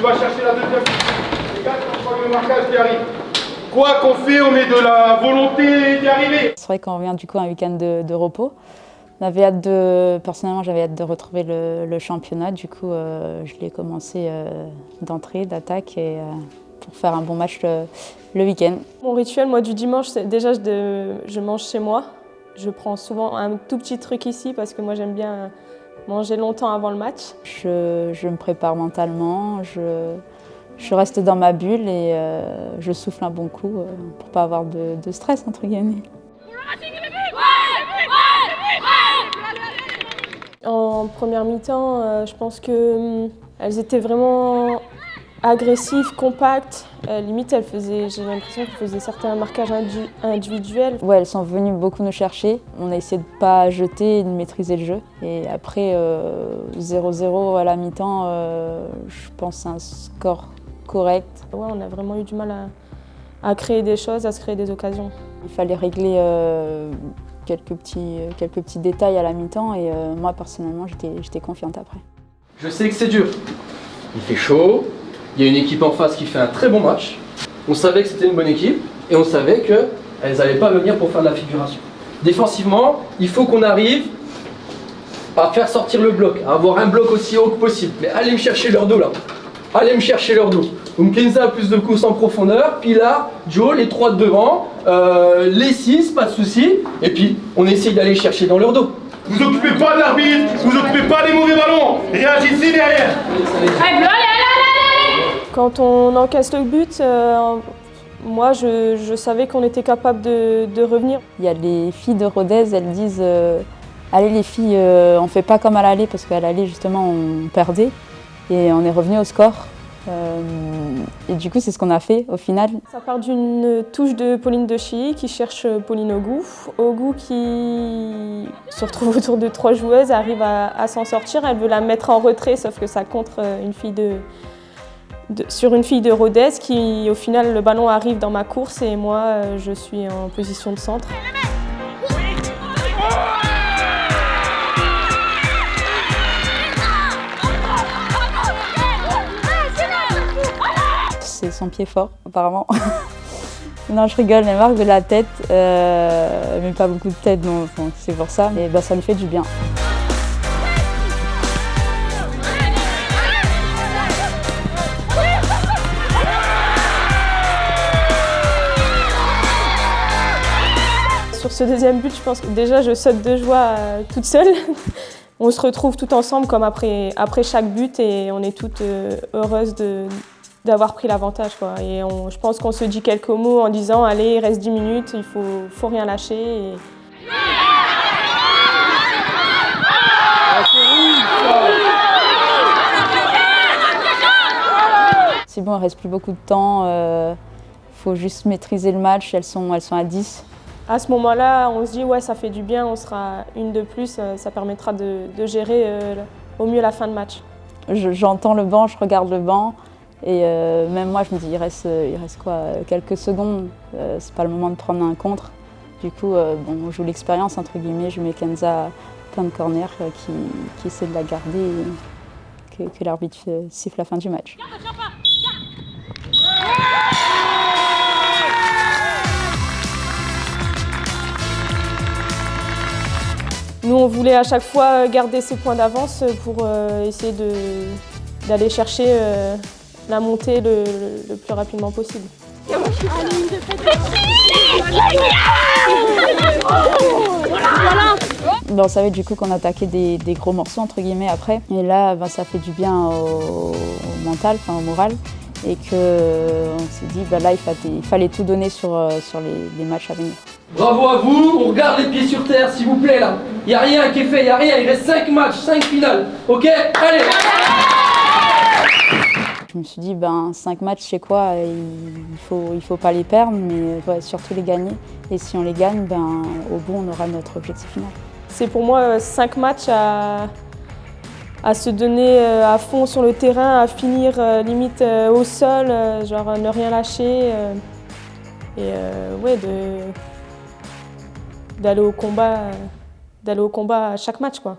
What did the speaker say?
tu vas chercher la deuxième. Les gars, tu vas le marquage qui arrive. Quoi qu'on fait, on met de la volonté d'y arriver. C'est vrai qu'on revient du coup un week-end de repos. Personnellement, j'avais hâte de retrouver le championnat. Du coup, je l'ai commencé d'entrée, d'attaque, et pour faire un bon match le week-end. Mon rituel, moi, du dimanche, c'est déjà je mange chez moi. Je prends souvent un tout petit truc ici parce que moi, j'aime bien manger longtemps avant le match. Je me prépare mentalement, je reste dans ma bulle et je souffle un bon coup pour ne pas avoir de stress, entre guillemets. En première mi-temps, je pense qu'elles étaient vraiment agressives, compactes. Limite, j'ai l'impression qu'elles faisaient certains marquages individuels. Ouais, elles sont venues beaucoup nous chercher. On a essayé de ne pas jeter et de maîtriser le jeu. Et après, 0-0 à la mi-temps, je pense que c'est un score correct. Ouais, on a vraiment eu du mal à créer des choses, à se créer des occasions. Il fallait régler quelques petits détails à la mi-temps et moi, personnellement, j'étais confiante après. Je sais que c'est dur. Il fait chaud, il y a une équipe en face qui fait un très bon match. On savait que c'était une bonne équipe et on savait qu'elles n'allaient pas venir pour faire de la figuration. Défensivement, il faut qu'on arrive à faire sortir le bloc, à avoir un bloc aussi haut que possible. Mais allez me chercher leur dos là. Allez me chercher leur dos. Mkenza a plus de courses en profondeur, Pilar, Joe, les trois de devant, les 6, pas de souci. Et puis on essaye d'aller chercher dans leur dos. Vous occupez pas de l'arbitre, vous occupez pas des mauvais ballons. Réagissez derrière. Quand on encaisse le but, moi je savais qu'on était capable de revenir. Il y a les filles de Rodez, elles disent allez les filles, on fait pas comme à l'aller parce qu'à l'aller justement on perdait et on est revenu au score. Et du coup, c'est ce qu'on a fait au final. Ça part d'une touche de Pauline Dechy qui cherche Pauline Ogou. Ogou qui se retrouve autour de 3 joueuses, arrive à s'en sortir. Elle veut la mettre en retrait, sauf que ça contre une fille sur une fille de Rodez qui, au final, le ballon arrive dans ma course et moi, je suis en position de centre. C'est son pied fort, apparemment. Non, je rigole, elle marque de la tête, mais pas beaucoup de tête, donc c'est pour ça. Mais ça lui fait du bien. Sur ce deuxième but, je pense que déjà je saute de joie toute seule. On se retrouve tout ensemble comme après chaque but et on est toutes heureuses d'avoir pris l'avantage, quoi. Et je pense qu'on se dit quelques mots en disant allez, il reste 10 minutes, il faut rien lâcher. Et... C'est bon, il reste plus beaucoup de temps, faut juste maîtriser le match, elles sont à 10. À ce moment-là, on se dit ouais, ça fait du bien, on sera une de plus, ça permettra de gérer au mieux la fin de match. J'entends le banc, je regarde le banc. Et même moi, je me dis, il reste quoi, quelques secondes, c'est pas le moment de prendre un contre. Du coup, on joue l'expérience, entre guillemets, je mets Kenza plein de corners qui essaie de la garder et que l'arbitre siffle la fin du match. Nous, on voulait à chaque fois garder ces points d'avance pour essayer d'aller chercher la montée le plus rapidement possible. On savait du coup qu'on attaquait des gros morceaux entre guillemets après. Et là, ça fait du bien au mental, au moral. Et qu'on s'est dit, là, il fallait tout donner sur les matchs à venir. Bravo à vous, on regarde les pieds sur terre s'il vous plaît là. Il n'y a rien qui est fait, il n'y a rien, il reste 5 matchs, 5 finales. Ok, allez! Je me suis dit, 5 matchs, c'est quoi, il faut pas les perdre, mais surtout les gagner. Et si on les gagne, au bout, on aura notre objectif final. C'est pour moi 5 matchs à se donner à fond sur le terrain, à finir limite au sol, genre ne rien lâcher. Ouais, d'aller au combat à chaque match, quoi.